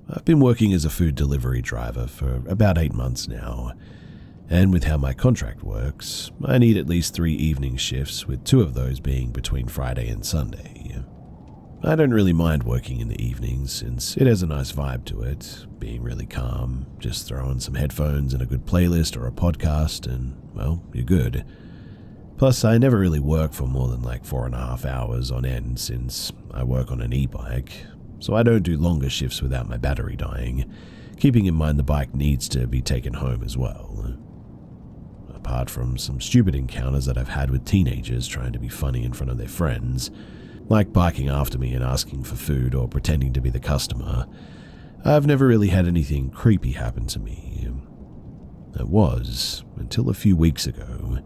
I've been working as a food delivery driver for about 8 months now, and with how my contract works, I need at least 3 evening shifts, with 2 of those being between Friday and Sunday. I don't really mind working in the evenings since it has a nice vibe to it, being really calm, just throw on some headphones and a good playlist or a podcast and, well, you're good. Plus, I never really work for more than like 4.5 hours on end since I work on an e-bike, so I don't do longer shifts without my battery dying, keeping in mind the bike needs to be taken home as well. Apart from some stupid encounters that I've had with teenagers trying to be funny in front of their friends, like barking after me and asking for food or pretending to be the customer, I've never really had anything creepy happen to me. It was, until a few weeks ago.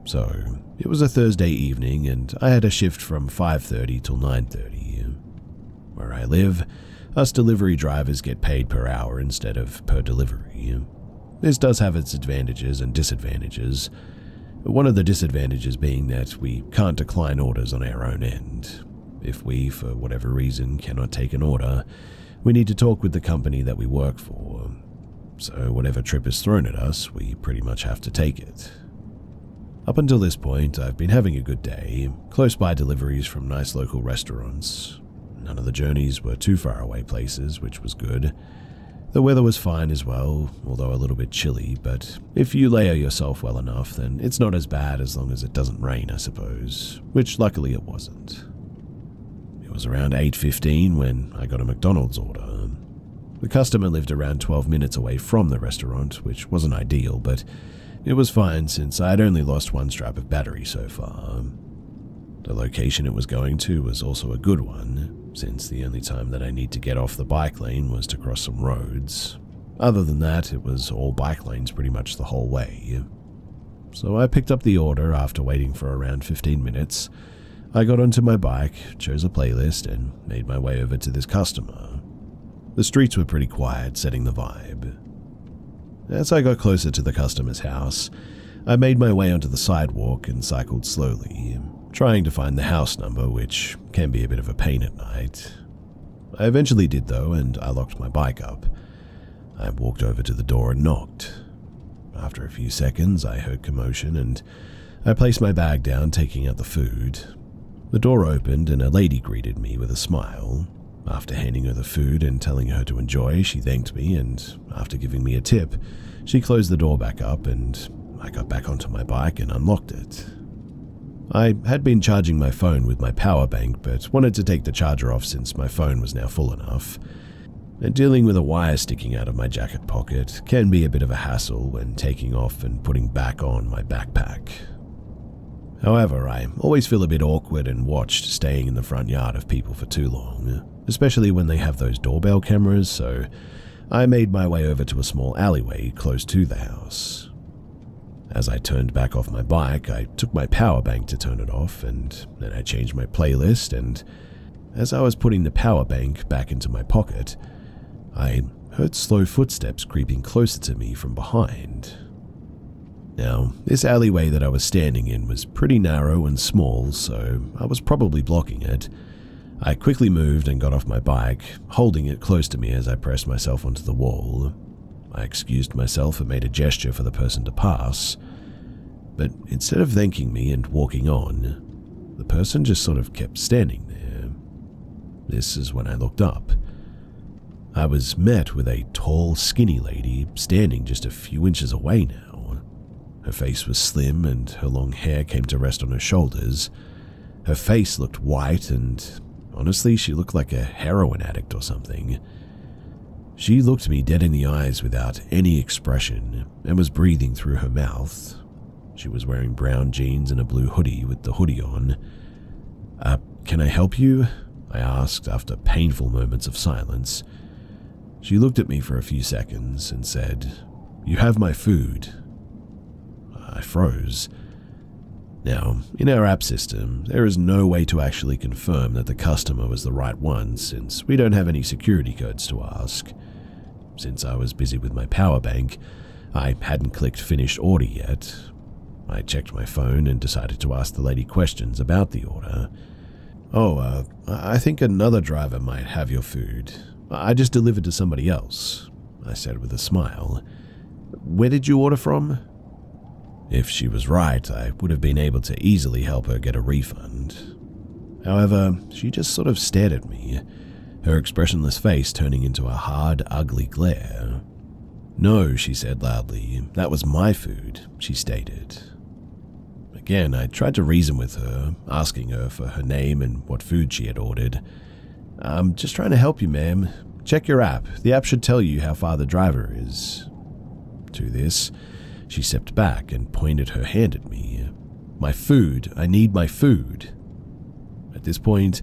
So, it was a Thursday evening and I had a shift from 5:30 till 9:30. Where I live, us delivery drivers get paid per hour instead of per delivery. This does have its advantages and disadvantages. One of the disadvantages being that we can't decline orders on our own end. If we, for whatever reason, cannot take an order, we need to talk with the company that we work for. So whatever trip is thrown at us, we pretty much have to take it. Up until this point, I've been having a good day, close by deliveries from nice local restaurants. None of the journeys were too far away places, which was good. The weather was fine as well, although a little bit chilly, but if you layer yourself well enough, then it's not as bad as long as it doesn't rain, I suppose, which luckily it wasn't. It was around 8:15 when I got a McDonald's order. The customer lived around 12 minutes away from the restaurant, which wasn't ideal, but it was fine since I had only lost 1 strap of battery so far. The location it was going to was also a good one, since the only time that I need to get off the bike lane was to cross some roads. Other than that, it was all bike lanes pretty much the whole way. So I picked up the order after waiting for around 15 minutes. I got onto my bike, chose a playlist, and made my way over to this customer. The streets were pretty quiet, setting the vibe. As I got closer to the customer's house, I made my way onto the sidewalk and cycled slowly, trying to find the house number, which can be a bit of a pain at night. I eventually did though, and I locked my bike up. I walked over to the door and knocked. After a few seconds, I heard commotion and I placed my bag down, taking out the food. The door opened and a lady greeted me with a smile. After handing her the food and telling her to enjoy, she thanked me, and after giving me a tip, she closed the door back up and I got back onto my bike and unlocked it. I had been charging my phone with my power bank, but wanted to take the charger off since my phone was now full enough. And dealing with a wire sticking out of my jacket pocket can be a bit of a hassle when taking off and putting back on my backpack. However, I always feel a bit awkward and watched staying in the front yard of people for too long, especially when they have those doorbell cameras, so I made my way over to a small alleyway close to the house. As I turned back off my bike, I took my power bank to turn it off, and then I changed my playlist, and as I was putting the power bank back into my pocket, I heard slow footsteps creeping closer to me from behind. Now, this alleyway that I was standing in was pretty narrow and small, so I was probably blocking it. I quickly moved and got off my bike, holding it close to me as I pressed myself onto the wall. I excused myself and made a gesture for the person to pass, but instead of thanking me and walking on, the person just sort of kept standing there. This is when I looked up. I was met with a tall, skinny lady standing just a few inches away now. Her face was slim and her long hair came to rest on her shoulders. Her face looked white and honestly, she looked like a heroin addict or something. She looked me dead in the eyes without any expression and was breathing through her mouth. She was wearing brown jeans and a blue hoodie with the hoodie on. Can I help you?" I asked after painful moments of silence. She looked at me for a few seconds and said, "You have my food." I froze. Now, in our app system, there is no way to actually confirm that the customer was the right one since we don't have any security codes to ask. Since I was busy with my power bank, I hadn't clicked finished order yet. I checked my phone and decided to ask the lady questions about the order. I think another driver might have your food. I just delivered to somebody else, I said with a smile. Where did you order from? If she was right, I would have been able to easily help her get a refund. However, she just sort of stared at me, her expressionless face turning into a hard, ugly glare. No, she said loudly, that was my food, she stated. Again, I tried to reason with her, asking her for her name and what food she had ordered. I'm just trying to help you, ma'am. Check your app. The app should tell you how far the driver is. To this, she stepped back and pointed her hand at me. My food. I need my food. At this point,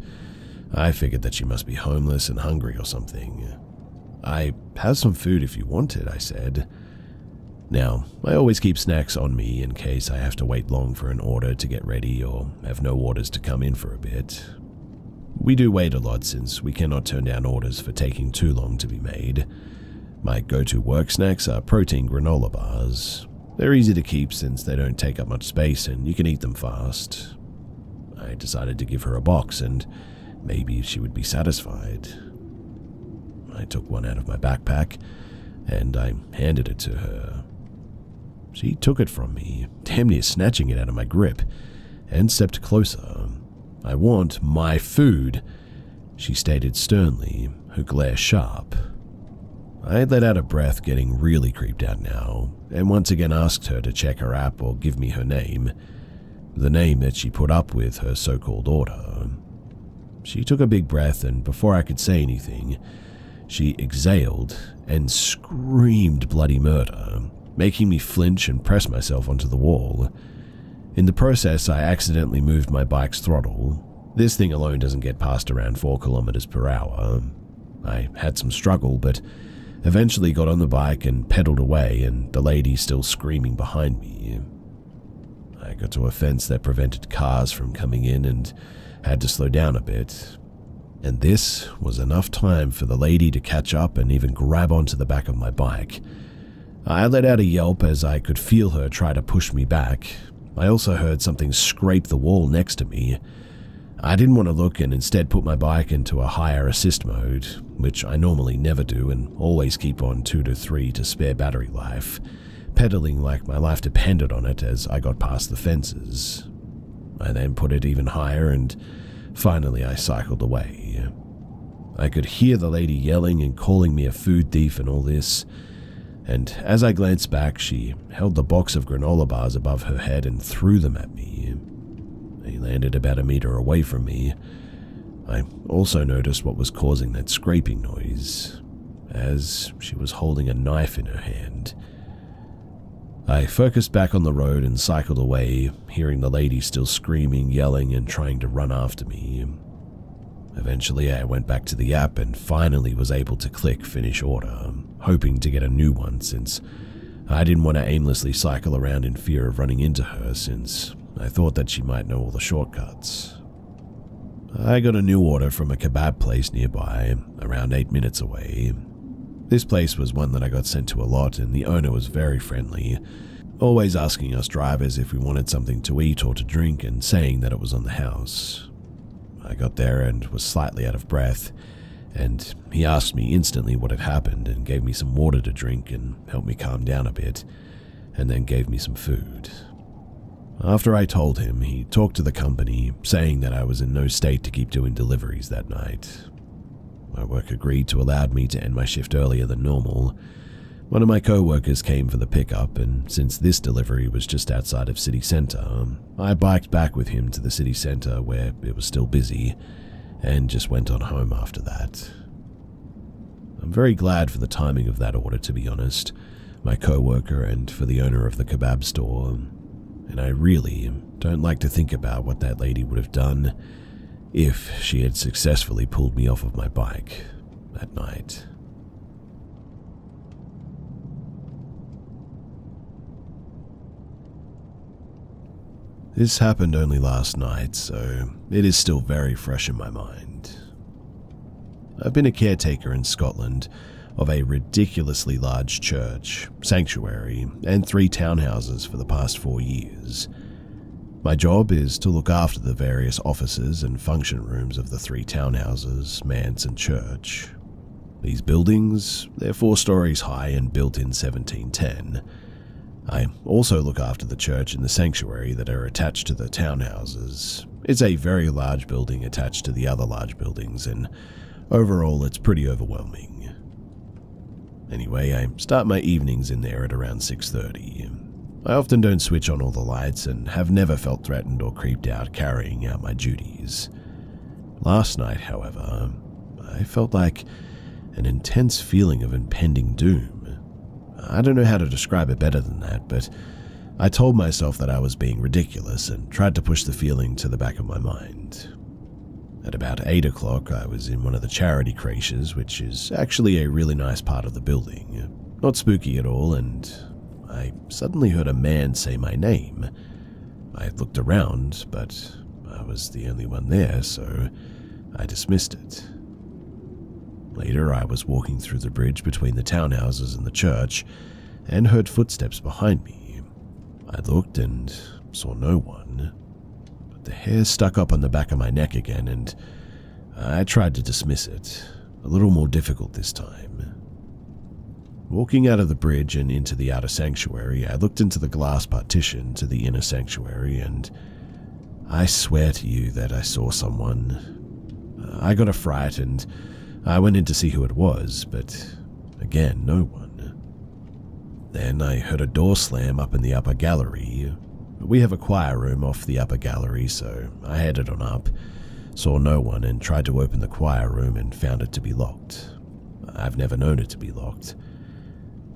I figured that she must be homeless and hungry or something. I have some food if you want it, I said. Now, I always keep snacks on me in case I have to wait long for an order to get ready or have no orders to come in for a bit. We do wait a lot since we cannot turn down orders for taking too long to be made. My go-to work snacks are protein granola bars. They're easy to keep since they don't take up much space and you can eat them fast. I decided to give her a box and maybe she would be satisfied. I took one out of my backpack and I handed it to her. She took it from me, damn near snatching it out of my grip, and stepped closer. I want my food, she stated sternly, her glare sharp. I let out a breath, getting really creeped out now, and once again asked her to check her app or give me her name, the name that she put up with her so-called order. She took a big breath, and before I could say anything, she exhaled and screamed bloody murder, making me flinch and press myself onto the wall. In the process, I accidentally moved my bike's throttle. This thing alone doesn't get past around 4 kilometers per hour. I had some struggle, but eventually got on the bike and pedaled away, and the lady still screaming behind me. I got to a fence that prevented cars from coming in and had to slow down a bit. And this was enough time for the lady to catch up and even grab onto the back of my bike. I let out a yelp as I could feel her try to push me back. I also heard something scrape the wall next to me. I didn't want to look and instead put my bike into a higher assist mode, which I normally never do and always keep on 2 to 3 to spare battery life, pedaling like my life depended on it as I got past the fences. I then put it even higher and finally I cycled away. I could hear the lady yelling and calling me a food thief and all this, and as I glanced back, she held the box of granola bars above her head and threw them at me. They landed about a meter away from me. I also noticed what was causing that scraping noise, as she was holding a knife in her hand. I focused back on the road and cycled away, hearing the lady still screaming, yelling, and trying to run after me. Eventually, I went back to the app and finally was able to click finish order, hoping to get a new one since I didn't want to aimlessly cycle around in fear of running into her since I thought that she might know all the shortcuts. I got a new order from a kebab place nearby, around 8 minutes away. This place was one that I got sent to a lot and the owner was very friendly, always asking us drivers if we wanted something to eat or to drink and saying that it was on the house. I got there and was slightly out of breath, and he asked me instantly what had happened and gave me some water to drink and helped me calm down a bit, and then gave me some food. After I told him, he talked to the company, saying that I was in no state to keep doing deliveries that night. My work agreed to allow me to end my shift earlier than normal. One of my co-workers came for the pickup, and since this delivery was just outside of city center, I biked back with him to the city center where it was still busy, and just went on home after that. I'm very glad for the timing of that order, to be honest, my co-worker and for the owner of the kebab store, and I really don't like to think about what that lady would have done if she had successfully pulled me off of my bike that night. This happened only last night, so it is still very fresh in my mind. I've been a caretaker in Scotland of a ridiculously large church, sanctuary, and 3 townhouses for the past 4 years. My job is to look after the various offices and function rooms of the 3 townhouses, manse, and church. These buildings, they're 4 stories high and built in 1710. I also look after the church and the sanctuary that are attached to the townhouses. It's a very large building attached to the other large buildings, and overall it's pretty overwhelming. Anyway, I start my evenings in there at around 6:30. I often don't switch on all the lights and have never felt threatened or creeped out carrying out my duties. Last night, however, I felt like an intense feeling of impending doom. I don't know how to describe it better than that, but I told myself that I was being ridiculous and tried to push the feeling to the back of my mind. At about 8 o'clock, I was in one of the charity creches, which is actually a really nice part of the building. Not spooky at all, and I suddenly heard a man say my name. I looked around, but I was the only one there, so I dismissed it. Later, I was walking through the bridge between the townhouses and the church and heard footsteps behind me. I looked and saw no one, but the hair stuck up on the back of my neck again, and I tried to dismiss it, a little more difficult this time. Walking out of the bridge and into the outer sanctuary, I looked into the glass partition to the inner sanctuary, and I swear to you that I saw someone. I got a fright and I went in to see who it was, but again, no one. Then I heard a door slam up in the upper gallery. We have a choir room off the upper gallery, so I headed on up, saw no one, and tried to open the choir room and found it to be locked. I've never known it to be locked.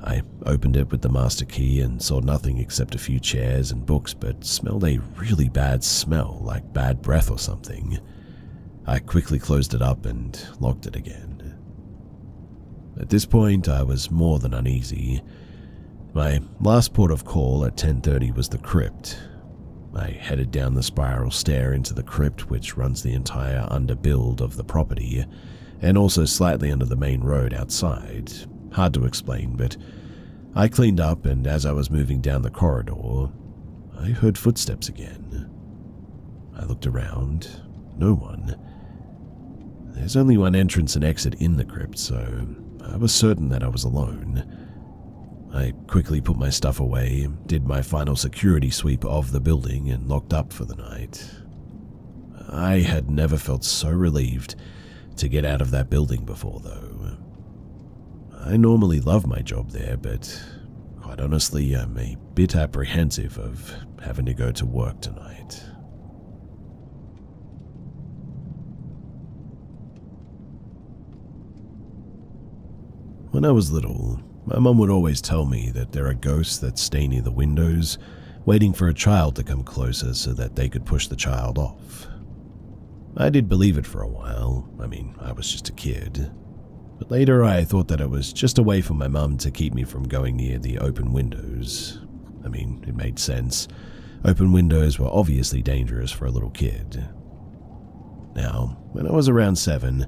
I opened it with the master key and saw nothing except a few chairs and books, but smelled a really bad smell, like bad breath or something. I quickly closed it up and locked it again. At this point, I was more than uneasy. My last port of call at 10:30 was the crypt. I headed down the spiral stair into the crypt, which runs the entire underbuild of the property, and also slightly under the main road outside. Hard to explain, but I cleaned up, and as I was moving down the corridor, I heard footsteps again. I looked around. No one. There's only one entrance and exit in the crypt, so I was certain that I was alone. I quickly put my stuff away, did my final security sweep of the building, and locked up for the night. I had never felt so relieved to get out of that building before, though. I normally love my job there, but quite honestly, I'm a bit apprehensive of having to go to work tonight. When I was little, my mum would always tell me that there are ghosts that stay near the windows, waiting for a child to come closer so that they could push the child off. I did believe it for a while. I mean, I was just a kid. But later I thought that it was just a way for my mum to keep me from going near the open windows. I mean, it made sense. Open windows were obviously dangerous for a little kid. Now, when I was around 7,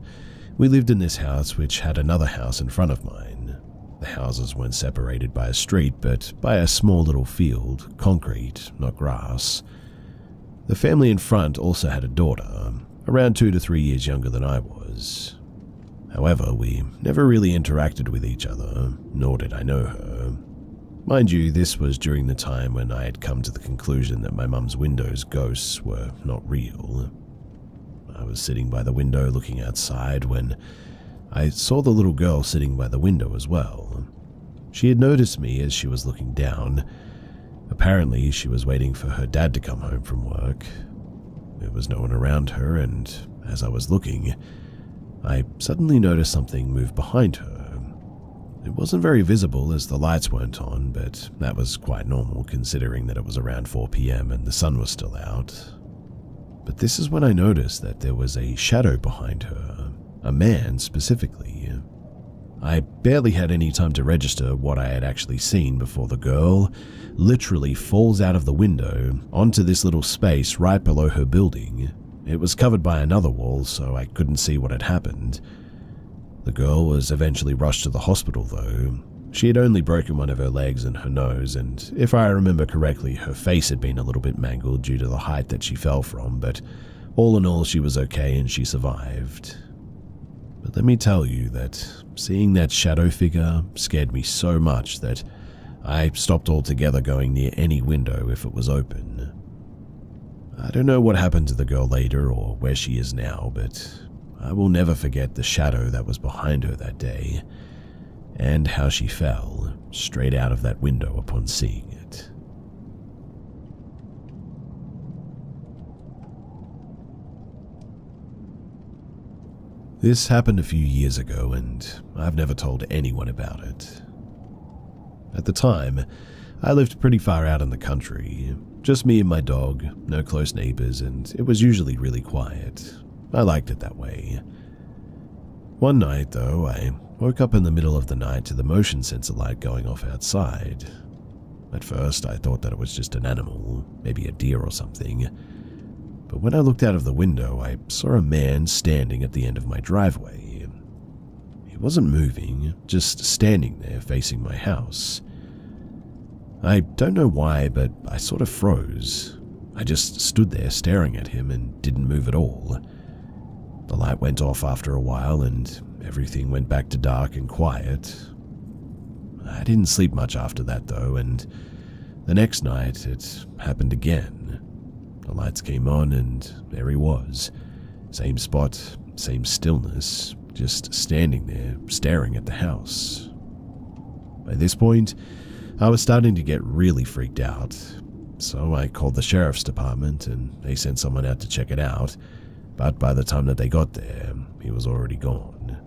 we lived in this house which had another house in front of mine. The houses weren't separated by a street, but by a small little field, concrete, not grass. The family in front also had a daughter, around 2 to 3 years younger than I was. However, we never really interacted with each other, nor did I know her. Mind you, this was during the time when I had come to the conclusion that my mum's windows ghosts were not real. I was sitting by the window looking outside when I saw the little girl sitting by the window as well. She had noticed me as she was looking down. Apparently, she was waiting for her dad to come home from work. There was no one around her, and as I was looking, I suddenly noticed something move behind her. It wasn't very visible as the lights weren't on, but that was quite normal considering that it was around 4 p.m. and the sun was still out. But this is when I noticed that there was a shadow behind her, a man specifically. I barely had any time to register what I had actually seen before the girl literally falls out of the window onto this little space right below her building. It was covered by another wall, so I couldn't see what had happened. The girl was eventually rushed to the hospital, though. She had only broken one of her legs and her nose, and if I remember correctly, her face had been a little bit mangled due to the height that she fell from, but all in all, she was okay and she survived. But But let me tell you that seeing that shadow figure scared me so much that I stopped altogether going near any window if it was open. I don't know what happened to the girl later or where she is now, but I will never forget the shadow that was behind her that day, and how she fell straight out of that window upon seeing it. This happened a few years ago, and I've never told anyone about it. At the time, I lived pretty far out in the country, just me and my dog, no close neighbors, and it was usually really quiet. I liked it that way. One night, though, I woke up in the middle of the night to the motion sensor light going off outside. At first, I thought that it was just an animal, maybe a deer or something. But when I looked out of the window, I saw a man standing at the end of my driveway. He wasn't moving, just standing there facing my house. I don't know why, but I sort of froze. I just stood there staring at him and didn't move at all. The light went off after a while and everything went back to dark and quiet. I didn't sleep much after that though, and the next night it happened again. The lights came on and there he was. Same spot, same stillness, just standing there staring at the house. By this point, I was starting to get really freaked out, so I called the sheriff's department and they sent someone out to check it out, but by the time that they got there, he was already gone.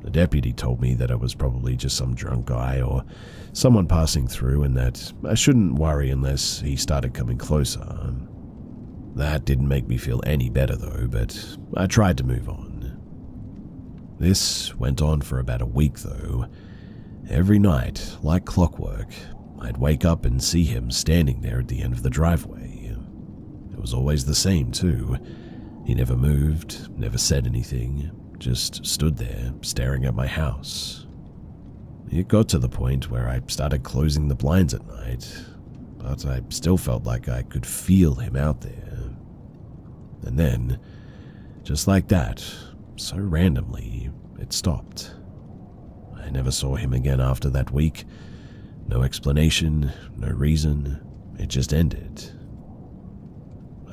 The deputy told me that it was probably just some drunk guy or someone passing through and that I shouldn't worry unless he started coming closer. That didn't make me feel any better though, but I tried to move on. This went on for about a week though. Every night, like clockwork, I'd wake up and see him standing there at the end of the driveway. It was always the same too. He never moved, never said anything, just stood there staring at my house. It got to the point where I started closing the blinds at night, but I still felt like I could feel him out there. And then, just like that, so randomly, it stopped. I never saw him again after that week. No explanation, no reason, it just ended.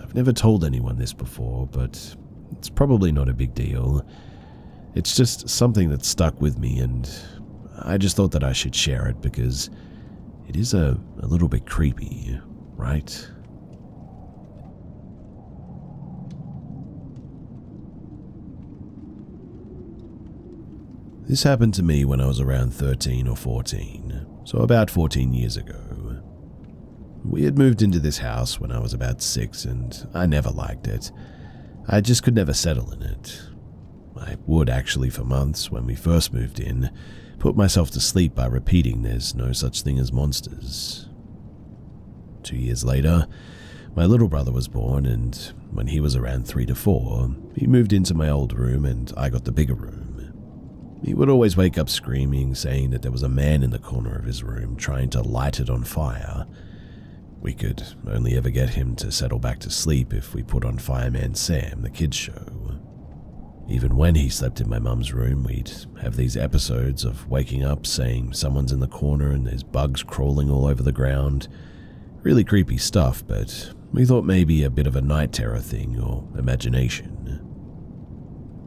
I've never told anyone this before, but it's probably not a big deal. It's just something that stuck with me, and I just thought that I should share it because it is a little bit creepy, right? This happened to me when I was around 13 or 14, so about 14 years ago. We had moved into this house when I was about 6 and I never liked it. I just could never settle in it. I would actually for months when we first moved in, put myself to sleep by repeating there's no such thing as monsters. 2 years later, my little brother was born, and when he was around 3 to 4, he moved into my old room and I got the bigger room. He would always wake up screaming, saying that there was a man in the corner of his room trying to light it on fire. We could only ever get him to settle back to sleep if we put on Fireman Sam, the kids' show. Even when he slept in my mum's room, we'd have these episodes of waking up saying someone's in the corner and there's bugs crawling all over the ground. Really creepy stuff, but we thought maybe a bit of a night terror thing or imagination.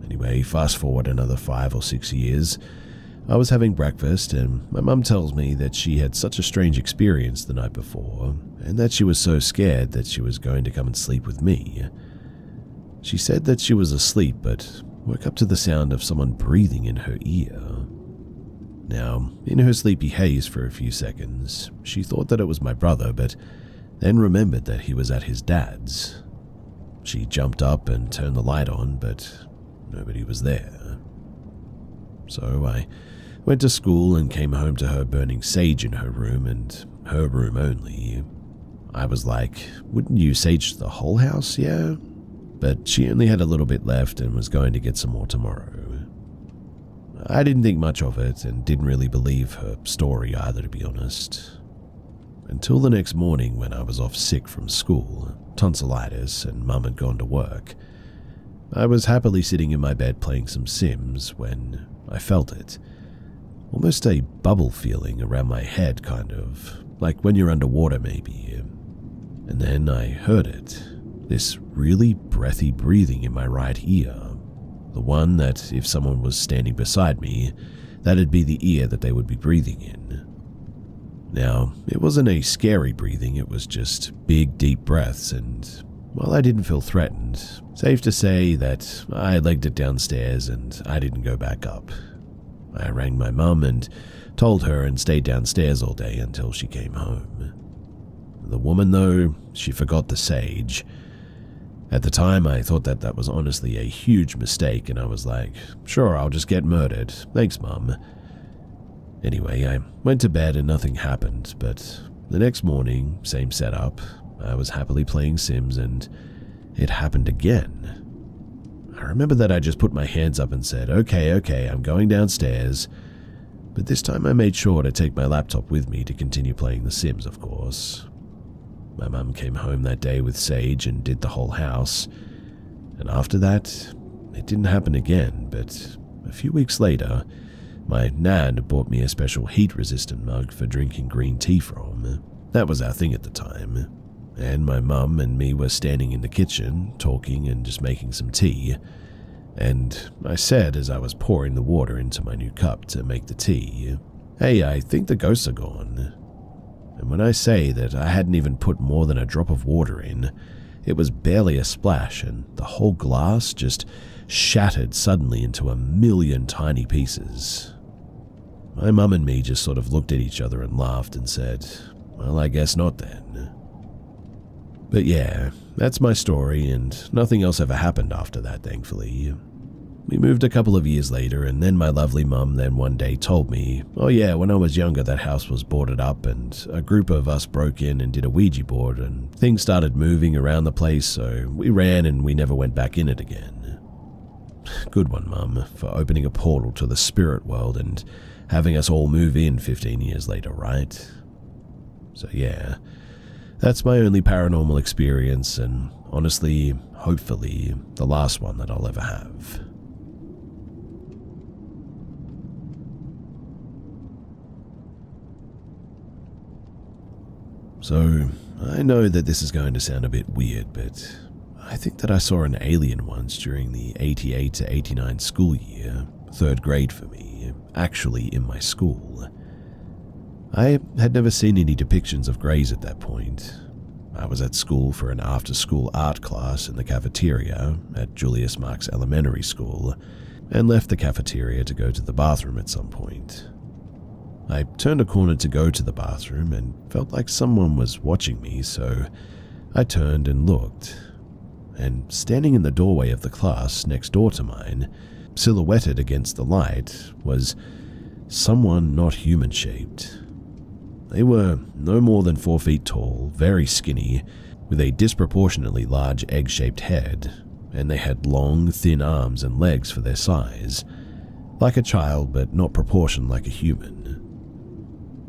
Anyway, fast forward another 5 or 6 years, I was having breakfast and my mum tells me that she had such a strange experience the night before and that she was so scared that she was going to come and sleep with me. She said that she was asleep but woke up to the sound of someone breathing in her ear. Now, in her sleepy haze for a few seconds, she thought that it was my brother, but then remembered that he was at his dad's. She jumped up and turned the light on, but nobody was there. So I went to school and came home to her burning sage in her room and her room only. I was like, wouldn't you sage the whole house, yeah? But she only had a little bit left and was going to get some more tomorrow. I didn't think much of it and didn't really believe her story either, to be honest. Until the next morning when I was off sick from school, tonsillitis, and Mum had gone to work. I was happily sitting in my bed playing some Sims when I felt it. Almost a bubble feeling around my head, kind of, like when you're underwater maybe. And then I heard it, this really breathy breathing in my right ear. The one that, if someone was standing beside me, that'd be the ear that they would be breathing in. Now, it wasn't a scary breathing, it was just big, deep breaths, and while I didn't feel threatened, safe to say that I legged it downstairs and I didn't go back up. I rang my mum and told her and stayed downstairs all day until she came home. The woman, though, she forgot the sage. At the time, I thought that was honestly a huge mistake, and I was like, sure, I'll just get murdered. Thanks, Mum. Anyway, I went to bed and nothing happened, but the next morning, same setup. I was happily playing Sims, and it happened again. I remember that I just put my hands up and said, okay, I'm going downstairs. But this time I made sure to take my laptop with me to continue playing The Sims, of course. My mum came home that day with Sage and did the whole house. And after that, it didn't happen again, but a few weeks later, my nan bought me a special heat-resistant mug for drinking green tea from. That was our thing at the time. And my mum and me were standing in the kitchen, talking and just making some tea. And I said as I was pouring the water into my new cup to make the tea, "Hey, I think the ghosts are gone." And when I say that I hadn't even put more than a drop of water in, it was barely a splash and the whole glass just shattered suddenly into a million tiny pieces. My mum and me just sort of looked at each other and laughed and said, "Well, I guess not then." But yeah, that's my story, and nothing else ever happened after that, thankfully. We moved a couple of years later, and then my lovely mum then one day told me, "Oh yeah, when I was younger that house was boarded up and a group of us broke in and did a Ouija board and things started moving around the place, so we ran and we never went back in it again." Good one, Mum, for opening a portal to the spirit world and having us all move in 15 years later, right? So yeah, that's my only paranormal experience, and honestly, hopefully, the last one that I'll ever have. So, I know that this is going to sound a bit weird, but I think that I saw an alien once during the 88 to 89 school year, 3rd grade for me, actually in my school. I had never seen any depictions of greys at that point. I was at school for an after-school art class in the cafeteria at Julius Marx Elementary School and left the cafeteria to go to the bathroom at some point. I turned a corner to go to the bathroom and felt like someone was watching me, so I turned and looked. And standing in the doorway of the class next door to mine, silhouetted against the light, was someone not human-shaped. They were no more than 4 feet tall, very skinny, with a disproportionately large egg-shaped head, and they had long, thin arms and legs for their size, like a child but not proportioned like a human.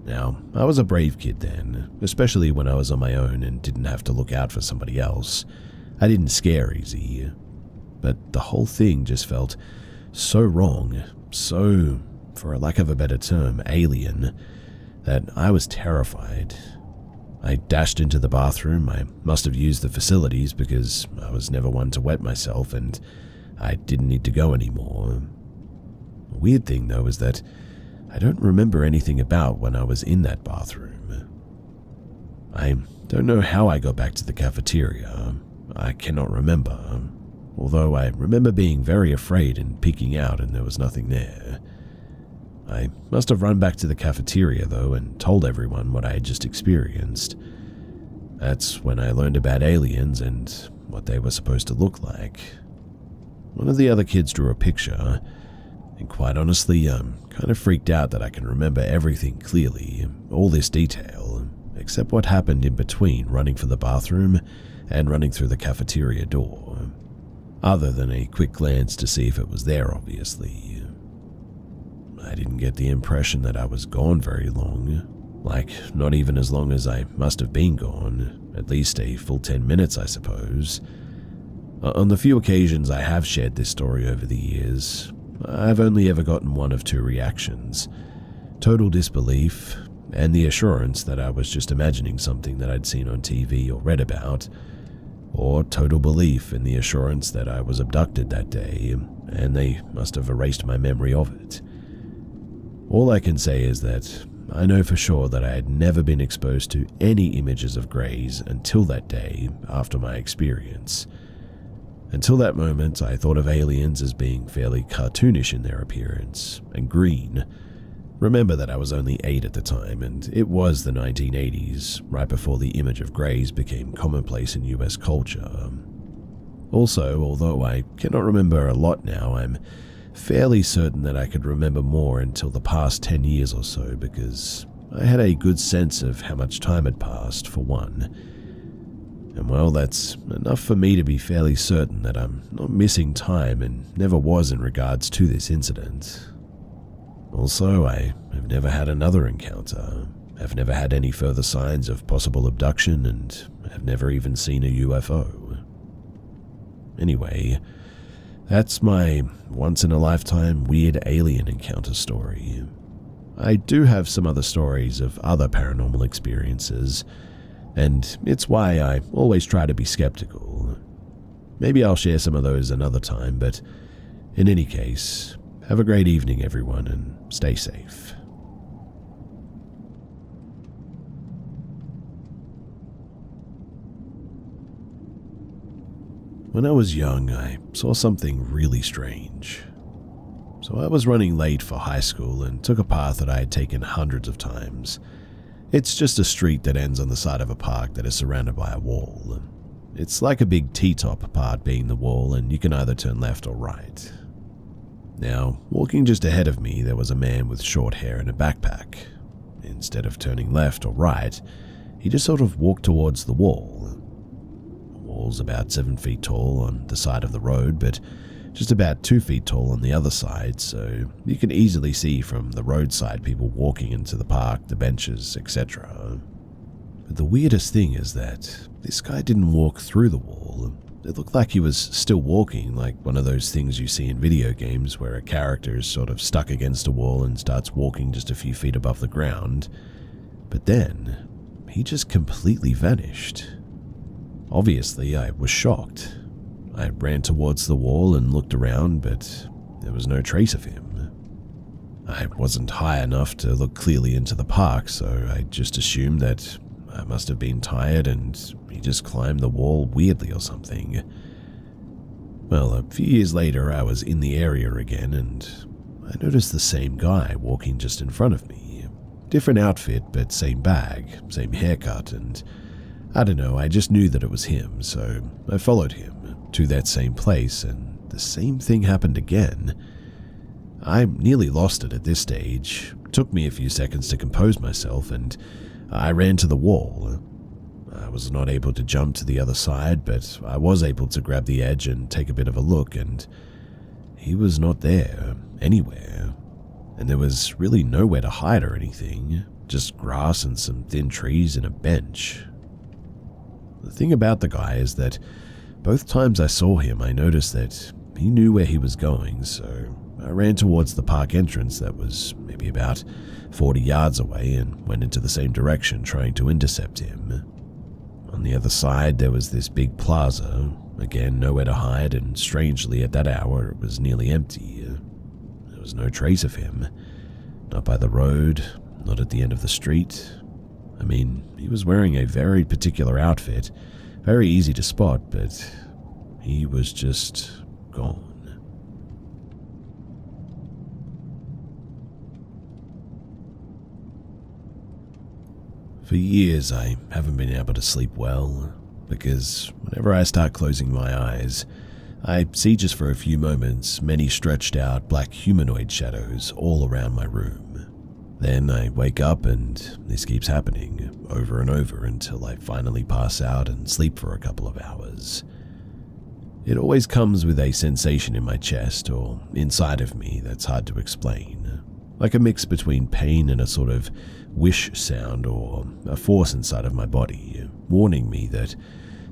Now, I was a brave kid then, especially when I was on my own and didn't have to look out for somebody else. I didn't scare easy, but the whole thing just felt so wrong, so, for a lack of a better term, alien, that I was terrified. I dashed into the bathroom. I must have used the facilities because I was never one to wet myself and I didn't need to go anymore. The weird thing, though, is that I don't remember anything about when I was in that bathroom. I don't know how I got back to the cafeteria. I cannot remember, although I remember being very afraid and peeking out and there was nothing there. I must have run back to the cafeteria, though, and told everyone what I had just experienced. That's when I learned about aliens and what they were supposed to look like. One of the other kids drew a picture, and quite honestly, I'm kind of freaked out that I can remember everything clearly, all this detail, except what happened in between running for the bathroom and running through the cafeteria door, other than a quick glance to see if it was there, obviously. I didn't get the impression that I was gone very long, like not even as long as I must have been gone, at least a full 10 minutes, I suppose. On the few occasions I have shared this story over the years, I've only ever gotten one of two reactions: total disbelief and the assurance that I was just imagining something that I'd seen on TV or read about, or total belief in the assurance that I was abducted that day and they must have erased my memory of it. All I can say is that I know for sure that I had never been exposed to any images of greys until that day after my experience. Until that moment, I thought of aliens as being fairly cartoonish in their appearance, and green. Remember that I was only 8 at the time, and it was the 1980s, right before the image of greys became commonplace in US culture. Also, although I cannot remember a lot now, I'm fairly certain that I could remember more until the past 10 years or so, because I had a good sense of how much time had passed, for one. And well, that's enough for me to be fairly certain that I'm not missing time and never was in regards to this incident. Also, I have never had another encounter. I've never had any further signs of possible abduction and have never even seen a UFO. Anyway, that's my once-in-a-lifetime weird alien encounter story. I do have some other stories of other paranormal experiences, and it's why I always try to be skeptical. Maybe I'll share some of those another time, but in any case, have a great evening, everyone, and stay safe. When I was young, I saw something really strange. So I was running late for high school and took a path that I had taken hundreds of times. It's just a street that ends on the side of a park that is surrounded by a wall. It's like a big T-top, part being the wall, and you can either turn left or right. Now, walking just ahead of me, there was a man with short hair and a backpack. Instead of turning left or right, he just sort of walked towards the wall. The wall's about 7 feet tall on the side of the road, but just about 2 feet tall on the other side, so you can easily see from the roadside people walking into the park, the benches, etc. But the weirdest thing is that this guy didn't walk through the wall. It looked like he was still walking, like one of those things you see in video games where a character is sort of stuck against a wall and starts walking just a few feet above the ground. But then, he just completely vanished. Obviously, I was shocked. I ran towards the wall and looked around, but there was no trace of him. I wasn't high enough to look clearly into the park, so I just assumed that I must have been tired and he just climbed the wall weirdly or something. Well, a few years later, I was in the area again, and I noticed the same guy walking just in front of me. Different outfit, but same bag, same haircut, and I don't know, I just knew that it was him, so I followed him to that same place, and the same thing happened again. I nearly lost it at this stage. It took me a few seconds to compose myself, and I ran to the wall. I was not able to jump to the other side, but I was able to grab the edge and take a bit of a look, and he was not there, anywhere. And there was really nowhere to hide or anything, just grass and some thin trees and a bench. The thing about the guy is that both times I saw him, I noticed that he knew where he was going, so I ran towards the park entrance that was maybe about 40 yards away and went into the same direction, trying to intercept him. On the other side, there was this big plaza, again nowhere to hide, and strangely at that hour it was nearly empty. There was no trace of him, not by the road, not at the end of the street. I mean, he was wearing a very particular outfit, very easy to spot, but he was just gone. For years, I haven't been able to sleep well, because whenever I start closing my eyes, I see just for a few moments many stretched out black humanoid shadows all around my room. Then I wake up and this keeps happening over and over until I finally pass out and sleep for a couple of hours. It always comes with a sensation in my chest or inside of me that's hard to explain, like a mix between pain and a sort of wish sound or a force inside of my body, warning me that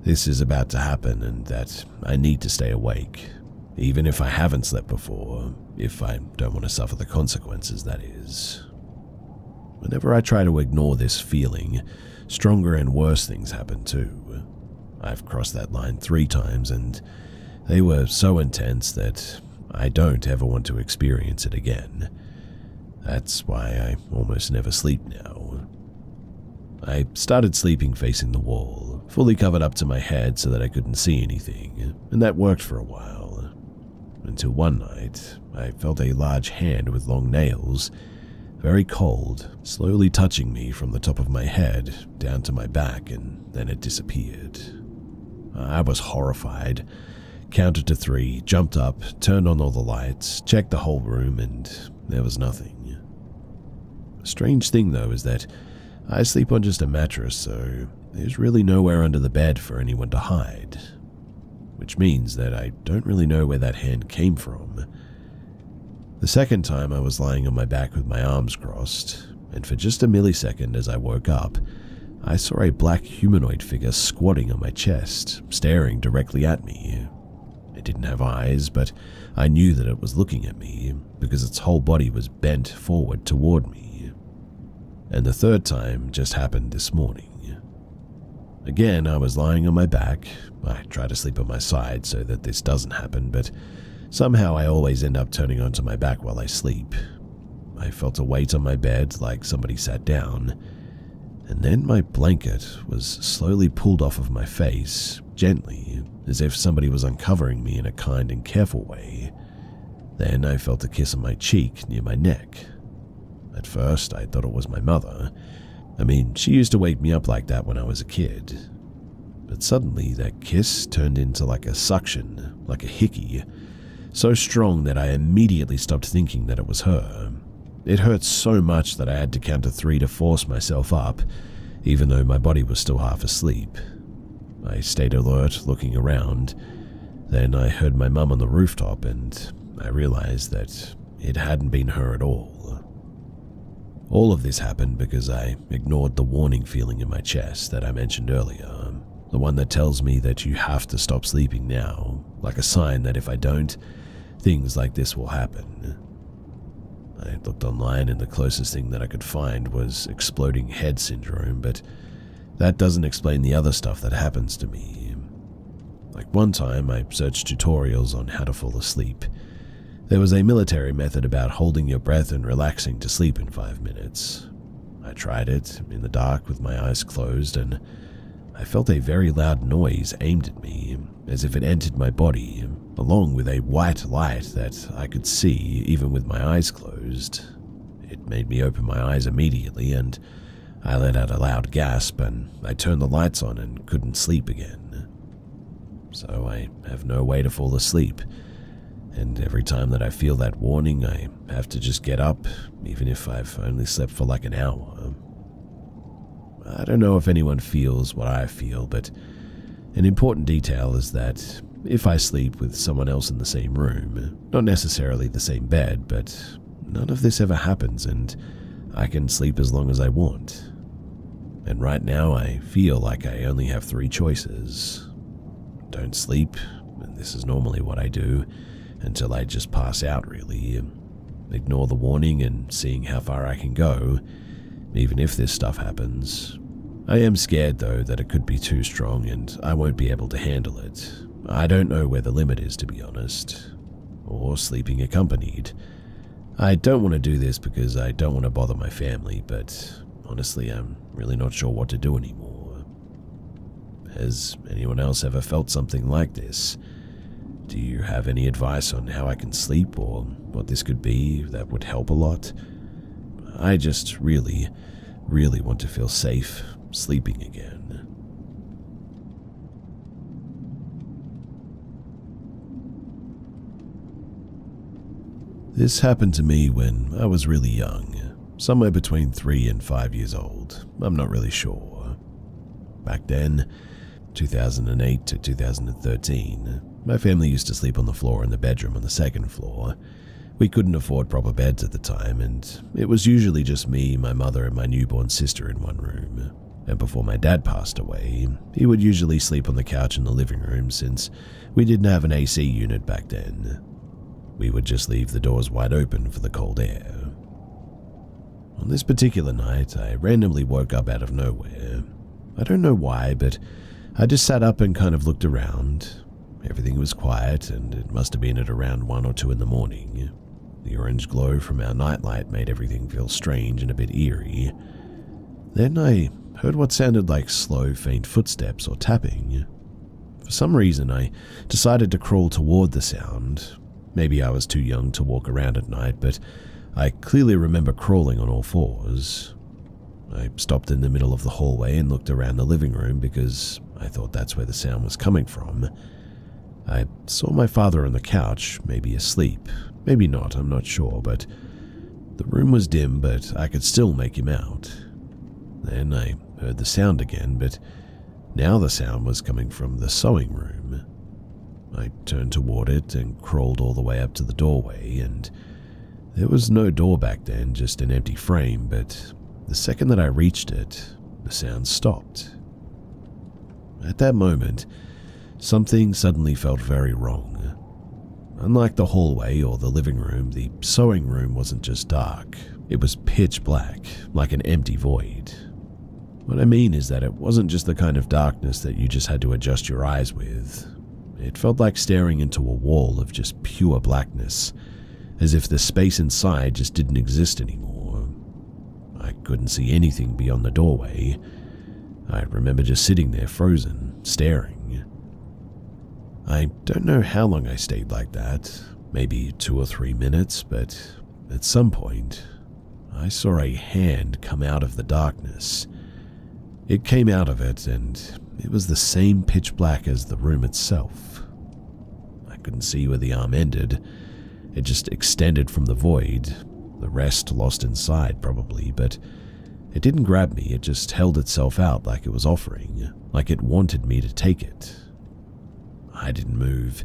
this is about to happen and that I need to stay awake, even if I haven't slept before, if I don't want to suffer the consequences, that is. Whenever I try to ignore this feeling, stronger and worse things happen too. I've crossed that line 3 times and they were so intense that I don't ever want to experience it again. That's why I almost never sleep now. I started sleeping facing the wall, fully covered up to my head so that I couldn't see anything, and that worked for a while. Until one night, I felt a large hand with long nails, very cold, slowly touching me from the top of my head down to my back, and then it disappeared. I was horrified, counted to 3, jumped up, turned on all the lights, checked the whole room, and there was nothing. The strange thing, though, is that I sleep on just a mattress, so there's really nowhere under the bed for anyone to hide, which means that I don't really know where that hand came from. The second time I was lying on my back with my arms crossed, and for just a millisecond as I woke up, I saw a black humanoid figure squatting on my chest, staring directly at me. It didn't have eyes, but I knew that it was looking at me because its whole body was bent forward toward me. And the third time just happened this morning. Again, I was lying on my back. I try to sleep on my side so that this doesn't happen, but somehow I always end up turning onto my back while I sleep. I felt a weight on my bed like somebody sat down, and then my blanket was slowly pulled off of my face, gently, as if somebody was uncovering me in a kind and careful way. Then I felt a kiss on my cheek near my neck. At first, I thought it was my mother. I mean, she used to wake me up like that when I was a kid. But suddenly, that kiss turned into like a suction, like a hickey, so strong that I immediately stopped thinking that it was her. It hurt so much that I had to count to 3 to force myself up, even though my body was still half asleep. I stayed alert, looking around. Then I heard my mum on the rooftop, and I realized that it hadn't been her at all. All of this happened because I ignored the warning feeling in my chest that I mentioned earlier, the one that tells me that you have to stop sleeping now, like a sign that if I don't, things like this will happen. I looked online and the closest thing that I could find was exploding head syndrome, but that doesn't explain the other stuff that happens to me. Like one time I searched tutorials on how to fall asleep. There was a military method about holding your breath and relaxing to sleep in 5 minutes. I tried it in the dark with my eyes closed, and I felt a very loud noise aimed at me, as if it entered my body, along with a white light that I could see even with my eyes closed. It made me open my eyes immediately, and I let out a loud gasp, and I turned the lights on and couldn't sleep again. So I have no way to fall asleep. And every time that I feel that warning, I have to just get up, even if I've only slept for like an hour. I don't know if anyone feels what I feel, but an important detail is that if I sleep with someone else in the same room, not necessarily the same bed, but none of this ever happens and I can sleep as long as I want. And right now I feel like I only have 3 choices. Don't sleep, and this is normally what I do, until I just pass out, really. Ignore the warning and seeing how far I can go, even if this stuff happens. I am scared, though, that it could be too strong and I won't be able to handle it. I don't know where the limit is, to be honest. Or sleeping accompanied. I don't want to do this because I don't want to bother my family, but honestly, I'm really not sure what to do anymore. Has anyone else ever felt something like this? Do you have any advice on how I can sleep or what this could be that would help a lot? I just really, really want to feel safe sleeping again. This happened to me when I was really young, somewhere between 3 and 5 years old. I'm not really sure. Back then, 2008 to 2013, my family used to sleep on the floor in the bedroom on the 2nd floor. We couldn't afford proper beds at the time, and it was usually just me, my mother, and my newborn sister in one room. And before my dad passed away, he would usually sleep on the couch in the living room since we didn't have an AC unit back then. We would just leave the doors wide open for the cold air. On this particular night, I randomly woke up out of nowhere. I don't know why, but I just sat up and kind of looked around. Everything was quiet, and it must have been at around 1 or 2 in the morning. The orange glow from our nightlight made everything feel strange and a bit eerie. Then I heard what sounded like slow, faint footsteps or tapping. For some reason, I decided to crawl toward the sound. Maybe I was too young to walk around at night, but I clearly remember crawling on all fours. I stopped in the middle of the hallway and looked around the living room because I thought that's where the sound was coming from. I saw my father on the couch, maybe asleep, maybe not, I'm not sure, but the room was dim, but I could still make him out. Then I heard the sound again, but now the sound was coming from the sewing room. I turned toward it and crawled all the way up to the doorway, and there was no door back then, just an empty frame, but the second that I reached it, the sound stopped. At that moment, something suddenly felt very wrong. Unlike the hallway or the living room, the sewing room wasn't just dark. It was pitch black, like an empty void. What I mean is that it wasn't just the kind of darkness that you just had to adjust your eyes with. It felt like staring into a wall of just pure blackness, as if the space inside just didn't exist anymore. I couldn't see anything beyond the doorway. I remember just sitting there frozen, staring. I don't know how long I stayed like that, maybe 2 or 3 minutes, but at some point, I saw a hand come out of the darkness. It came out of it, and it was the same pitch black as the room itself. I couldn't see where the arm ended. It just extended from the void, the rest lost inside probably, but it didn't grab me, it just held itself out like it was offering, like it wanted me to take it. I didn't move.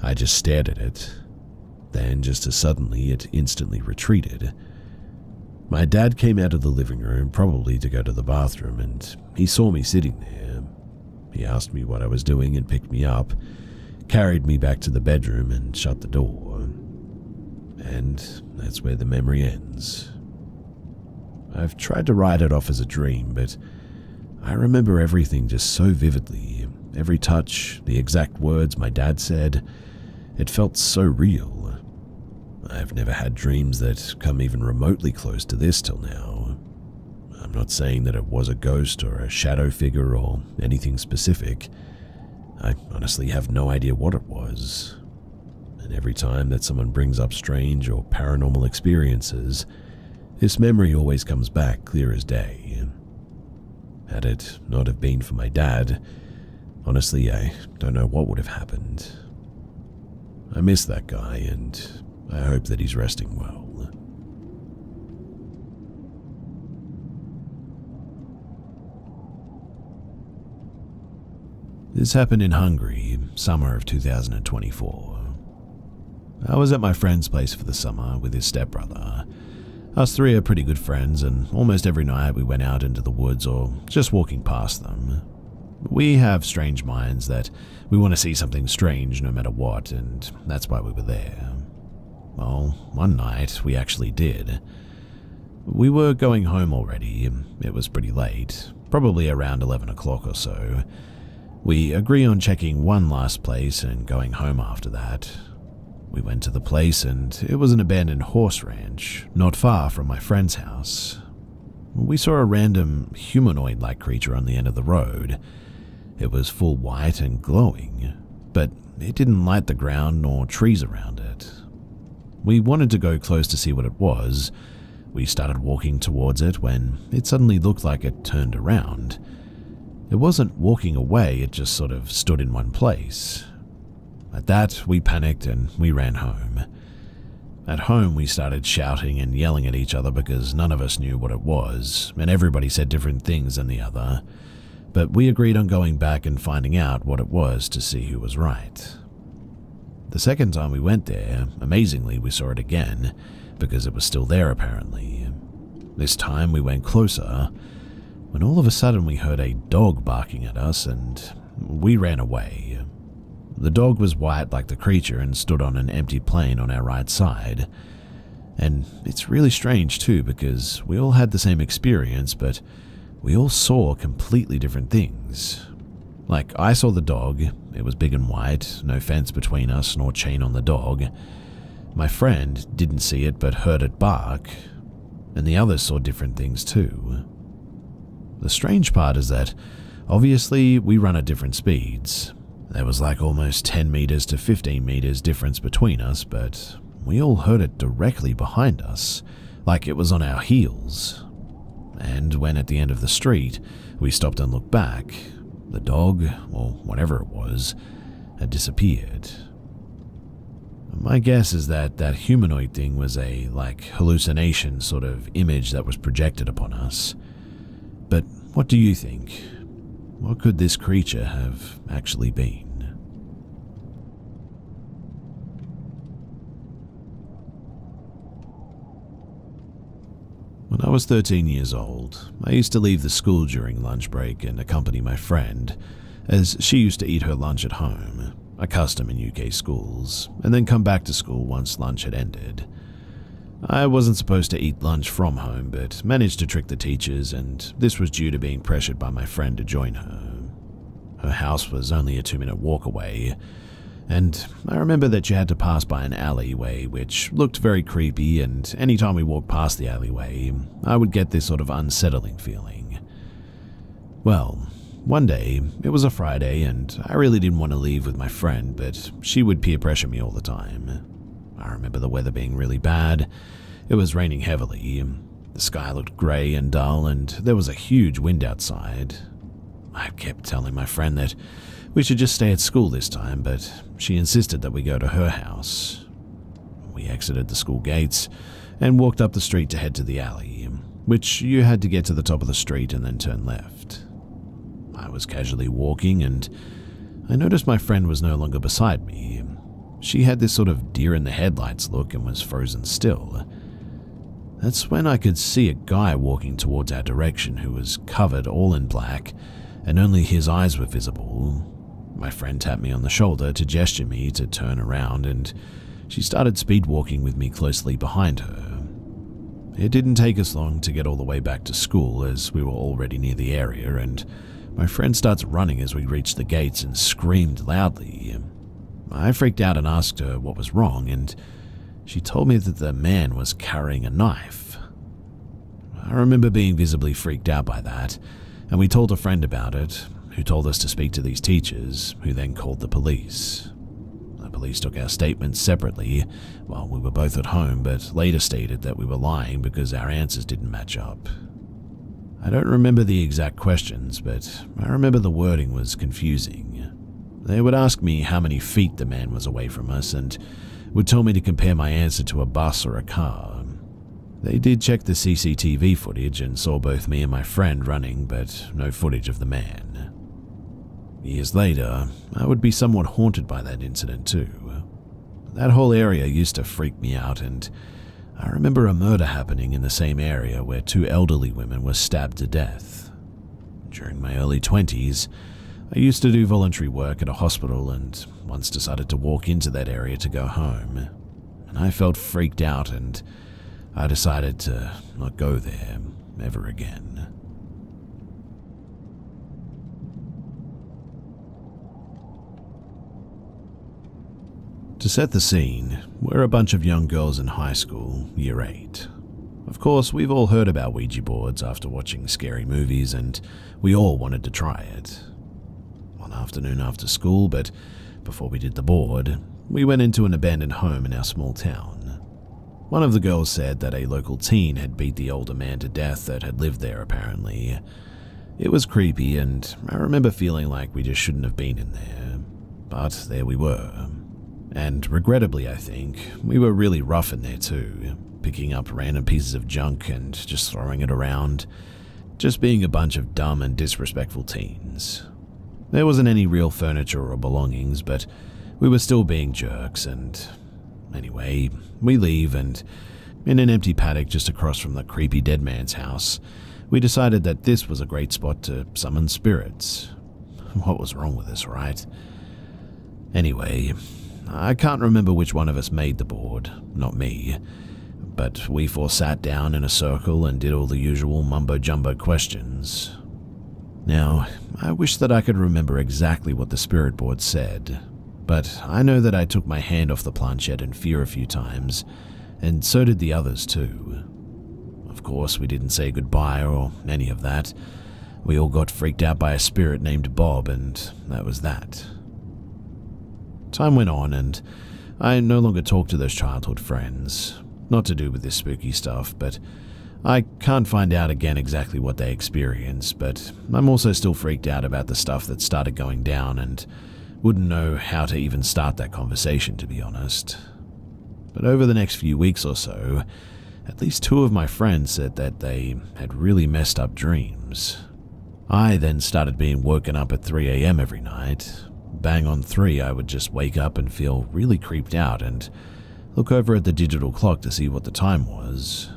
I just stared at it. Then, just as suddenly, it instantly retreated. My dad came out of the living room, probably to go to the bathroom, and he saw me sitting there. He asked me what I was doing and picked me up, carried me back to the bedroom and shut the door. And that's where the memory ends. I've tried to write it off as a dream, but I remember everything just so vividly. Every touch, the exact words my dad said, it felt so real. I've never had dreams that come even remotely close to this till now. I'm not saying that it was a ghost or a shadow figure or anything specific. I honestly have no idea what it was. And every time that someone brings up strange or paranormal experiences, this memory always comes back clear as day. Had it not have been for my dad, honestly, I don't know what would have happened. I miss that guy, and I hope that he's resting well. This happened in Hungary, summer of 2024. I was at my friend's place for the summer with his stepbrother. Us three are pretty good friends, and almost every night we went out into the woods or just walking past them. We have strange minds that we want to see something strange no matter what, and that's why we were there. Well, one night we actually did. We were going home already. It was pretty late, probably around 11 o'clock or so. We agree on checking one last place and going home after that. We went to the place, and it was an abandoned horse ranch, not far from my friend's house. We saw a random humanoid-like creature on the end of the road. It was full white and glowing, but it didn't light the ground nor trees around it. We wanted to go close to see what it was. We started walking towards it when it suddenly looked like it turned around. It wasn't walking away, it just sort of stood in one place. At that, we panicked and we ran home. At home, we started shouting and yelling at each other because none of us knew what it was, and everybody said different things than the other. But we agreed on going back and finding out what it was to see who was right. The second time we went there, amazingly, we saw it again, because it was still there apparently. This time we went closer. when all of a sudden we heard a dog barking at us and we ran away. The dog was white like the creature and stood on an empty plain on our right side. And it's really strange too, because we all had the same experience, but we all saw completely different things. Like, I saw the dog, it was big and white, no fence between us nor chain on the dog. My friend didn't see it but heard it bark, and the others saw different things too. The strange part is that, obviously, we run at different speeds. There was like almost 10 meters to 15 meters difference between us, but we all heard it directly behind us, like it was on our heels. And when at the end of the street, we stopped and looked back, the dog, or whatever it was, had disappeared. My guess is that that humanoid thing was a, hallucination sort of image that was projected upon us. But what do you think? What could this creature have actually been? When I was 13 years old, I used to leave the school during lunch break and accompany my friend, as she used to eat her lunch at home, a custom in UK schools, and then come back to school once lunch had ended. I wasn't supposed to eat lunch from home, but managed to trick the teachers, and this was due to being pressured by my friend to join her. Her house was only a 2-minute walk away, and I remember that you had to pass by an alleyway which looked very creepy, and anytime we walked past the alleyway, I would get this sort of unsettling feeling. Well, one day, it was a Friday, and I really didn't want to leave with my friend, but she would peer pressure me all the time. I remember the weather being really bad. It was raining heavily. The sky looked grey and dull, and there was a huge wind outside. I kept telling my friend that we should just stay at school this time, but she insisted that we go to her house. We exited the school gates and walked up the street to head to the alley, which you had to get to the top of the street and then turn left. I was casually walking, and I noticed my friend was no longer beside me. She had this sort of deer-in-the-headlights look and was frozen still. That's when I could see a guy walking towards our direction who was covered all in black, and only his eyes were visible. My friend tapped me on the shoulder to gesture me to turn around, and she started speed walking with me closely behind her. It didn't take us long to get all the way back to school, as we were already near the area, and my friend starts running as we reached the gates and screamed loudly. I freaked out and asked her what was wrong, and she told me that the man was carrying a knife. I remember being visibly freaked out by that, and we told a friend about it, who told us to speak to these teachers, who then called the police. The police took our statements separately while we were both at home, but later stated that we were lying because our answers didn't match up. I don't remember the exact questions, but I remember the wording was confusing. They would ask me how many feet the man was away from us, and would tell me to compare my answer to a bus or a car. They did check the CCTV footage and saw both me and my friend running, but no footage of the man. Years later, I would be somewhat haunted by that incident too. That whole area used to freak me out, and I remember a murder happening in the same area where 2 elderly women were stabbed to death. During my early 20s, I used to do voluntary work at a hospital and once decided to walk into that area to go home. And I felt freaked out, and I decided to not go there ever again. To set the scene, we're a bunch of young girls in high school, year 8. Of course, we've all heard about Ouija boards after watching scary movies, and we all wanted to try it. One afternoon after school, but before we did the board, we went into an abandoned home in our small town. One of the girls said that a local teen had beat the older man to death that had lived there apparently. It was creepy, and I remember feeling like we just shouldn't have been in there. But there we were. And regrettably, I think, we were really rough in there too, picking up random pieces of junk and just throwing it around, just being a bunch of dumb and disrespectful teens. There wasn't any real furniture or belongings, but we were still being jerks, and anyway, we leave, and in an empty paddock just across from the creepy dead man's house, We decided that this was a great spot to summon spirits. What was wrong with us, right? Anyway, I can't remember which one of us made the board, not me, but we four sat down in a circle and did all the usual mumbo-jumbo questions. Now, I wish that I could remember exactly what the spirit board said, but I know that I took my hand off the planchette in fear a few times, and so did the others too. Of course, we didn't say goodbye or any of that. We all got freaked out by a spirit named Bob, and that was that. Time went on, and I no longer talked to those childhood friends. Not to do with this spooky stuff, but I can't find out again exactly what they experienced, but I'm also still freaked out about the stuff that started going down and wouldn't know how to even start that conversation, to be honest. But over the next few weeks or so, at least 2 of my friends said that they had really messed up dreams. I then started being woken up at 3 a.m. every night. Bang on 3, I would just wake up and feel really creeped out and look over at the digital clock to see what the time was.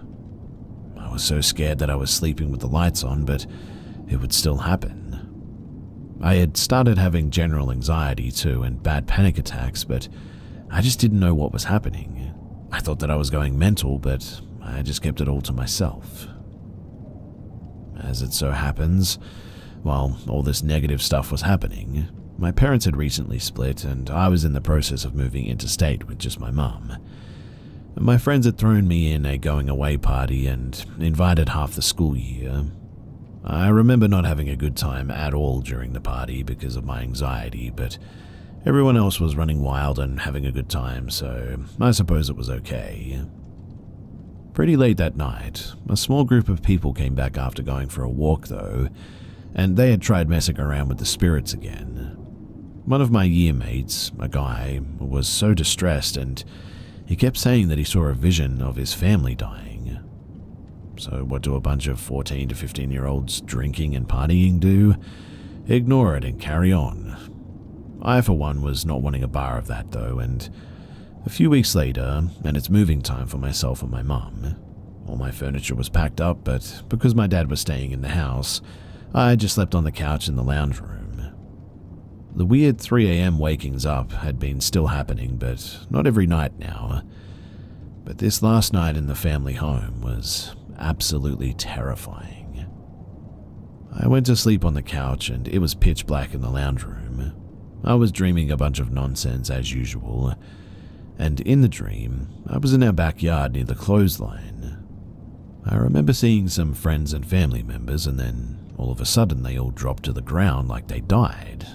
I was so scared that I was sleeping with the lights on, but it would still happen. I had started having general anxiety too and bad panic attacks, but I just didn't know what was happening. I thought that I was going mental, but I just kept it all to myself. As it so happens, while all this negative stuff was happening, my parents had recently split and I was in the process of moving interstate with just my mum. My friends had thrown me in a going-away party and invited half the school year. I remember not having a good time at all during the party because of my anxiety, but everyone else was running wild and having a good time, so I suppose it was okay. Pretty late that night, a small group of people came back after going for a walk though, and they had tried messing around with the spirits again. One of my year mates, a guy, was so distressed and he kept saying that he saw a vision of his family dying. So what do a bunch of 14 to 15-year-olds drinking and partying do? Ignore it and carry on. I, for one, was not wanting a bar of that though, and a few weeks later, and it's moving time for myself and my mum. All my furniture was packed up, but because my dad was staying in the house, I just slept on the couch in the lounge room. The weird 3 a.m. wakings up had been still happening, but not every night now. But this last night in the family home was absolutely terrifying. I went to sleep on the couch and it was pitch black in the lounge room. I was dreaming a bunch of nonsense as usual, and in the dream, I was in our backyard near the clothesline. I remember seeing some friends and family members, and then all of a sudden they all dropped to the ground like they died.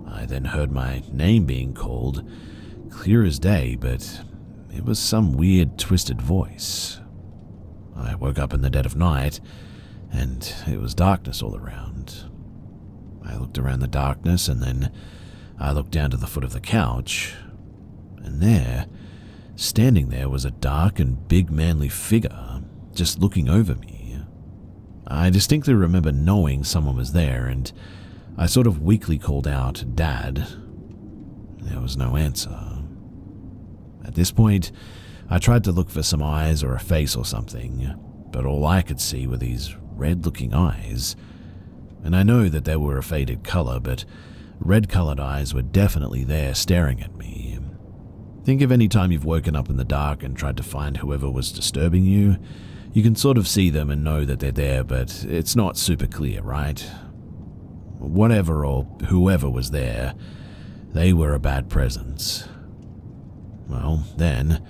I then heard my name being called, clear as day, but it was some weird twisted voice. I woke up in the dead of night, and it was darkness all around. I looked around the darkness, and then I looked down to the foot of the couch, and there, standing there, was a dark and big manly figure, just looking over me. I distinctly remember knowing someone was there, and I sort of weakly called out, "Dad." There was no answer. At this point, I tried to look for some eyes or a face or something, but all I could see were these red-looking eyes. And I know that they were a faded color, but red-colored eyes were definitely there staring at me. Think of any time you've woken up in the dark and tried to find whoever was disturbing you. You can sort of see them and know that they're there, but it's not super clear, right? Whatever or whoever was there, they were a bad presence. Well, then,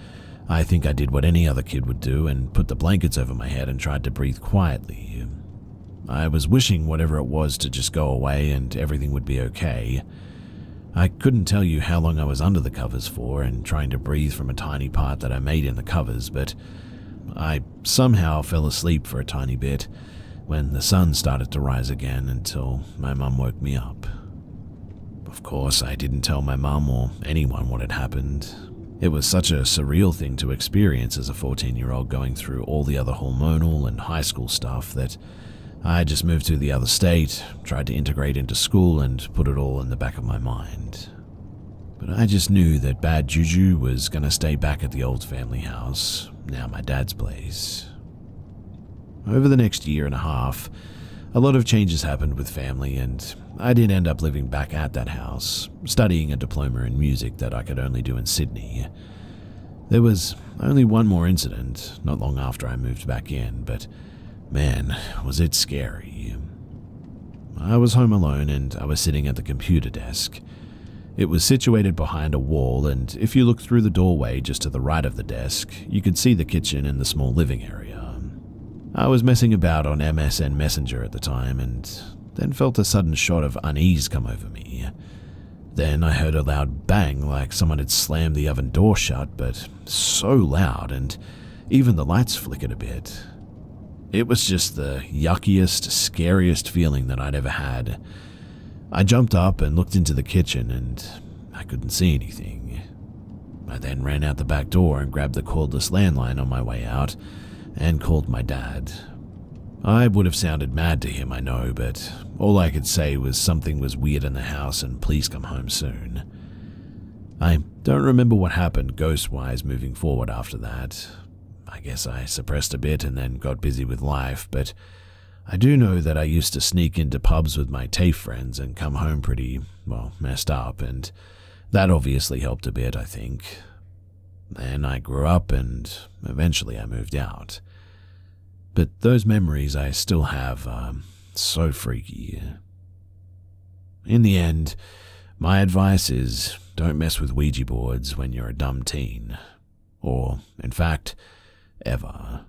I think I did what any other kid would do and put the blankets over my head and tried to breathe quietly. I was wishing whatever it was to just go away and everything would be okay. I couldn't tell you how long I was under the covers for and trying to breathe from a tiny part that I made in the covers, but I somehow fell asleep for a tiny bit when the sun started to rise again until my mum woke me up. Of course, I didn't tell my mum or anyone what had happened. It was such a surreal thing to experience as a 14-year-old going through all the other hormonal and high school stuff that I just moved to the other state, tried to integrate into school and put it all in the back of my mind. But I just knew that bad juju was going to stay back at the old family house, now my dad's place. over the next year and a half, a lot of changes happened with family, and I did end up living back at that house, studying a diploma in music that I could only do in Sydney. There was only one more incident not long after I moved back in, but man, was it scary. I was home alone and I was sitting at the computer desk. It was situated behind a wall, and if you looked through the doorway just to the right of the desk, you could see the kitchen and the small living area. I was messing about on MSN Messenger at the time, and then felt a sudden shot of unease come over me. Then I heard a loud bang like someone had slammed the oven door shut, but so loud, and even the lights flickered a bit. It was just the yuckiest, scariest feeling that I'd ever had. I jumped up and looked into the kitchen, and I couldn't see anything. I then ran out the back door and grabbed the cordless landline on my way out and called my dad. I would have sounded mad to him, I know, but all I could say was something was weird in the house and please come home soon. I don't remember what happened ghost-wise moving forward after that. I guess I suppressed a bit and then got busy with life, but I do know that I used to sneak into pubs with my TAFE friends and come home pretty, messed up, and that obviously helped a bit, I think. Then I grew up and eventually I moved out. But those memories I still have are so freaky. In the end, my advice is don't mess with Ouija boards when you're a dumb teen. Or, in fact, ever.